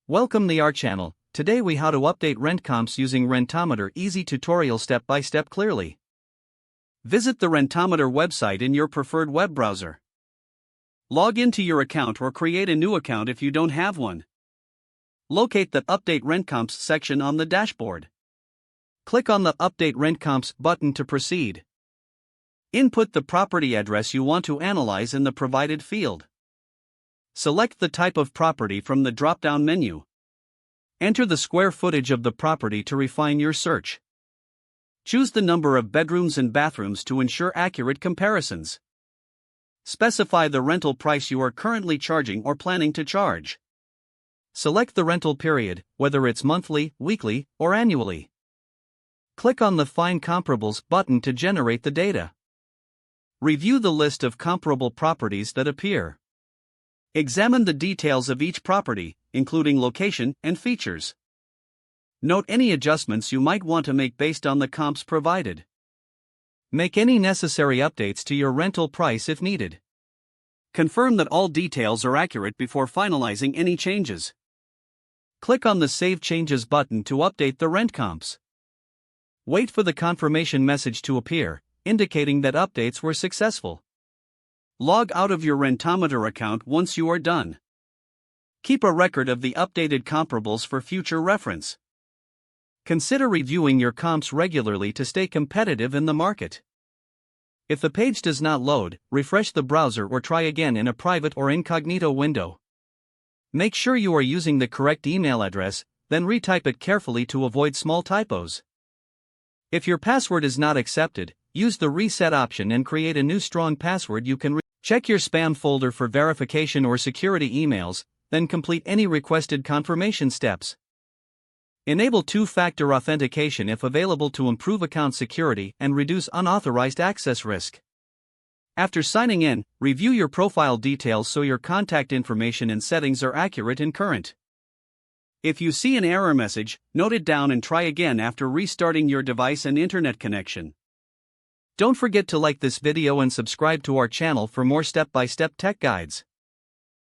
Welcome to our channel. Today we how to update rent comps using Rentometer. Easy tutorial step by step clearly. Visit the Rentometer website in your preferred web browser. Log into your account or create a new account if you don't have one. Locate the Update Rent Comps section on the dashboard. Click on the Update Rent Comps button to proceed. Input the property address you want to analyze in the provided field. Select the type of property from the drop-down menu. Enter the square footage of the property to refine your search. Choose the number of bedrooms and bathrooms to ensure accurate comparisons. Specify the rental price you are currently charging or planning to charge. Select the rental period, whether it's monthly, weekly, or annually. Click on the Find Comparables button to generate the data. Review the list of comparable properties that appear. Examine the details of each property, including location and features. Note any adjustments you might want to make based on the comps provided. Make any necessary updates to your rental price if needed. Confirm that all details are accurate before finalizing any changes. Click on the Save Changes button to update the rent comps. Wait for the confirmation message to appear, indicating that updates were successful. Log out of your Rentometer account once you are done. Keep a record of the updated comparables for future reference. Consider reviewing your comps regularly to stay competitive in the market. If the page does not load, refresh the browser or try again in a private or incognito window. Make sure you are using the correct email address, then retype it carefully to avoid small typos. If your password is not accepted, use the reset option and create a new strong password you can check your spam folder for verification or security emails, then complete any requested confirmation steps. Enable two-factor authentication if available to improve account security and reduce unauthorized access risk. After signing in, review your profile details so your contact information and settings are accurate and current. If you see an error message, note it down and try again after restarting your device and internet connection. Don't forget to like this video and subscribe to our channel for more step-by-step tech guides.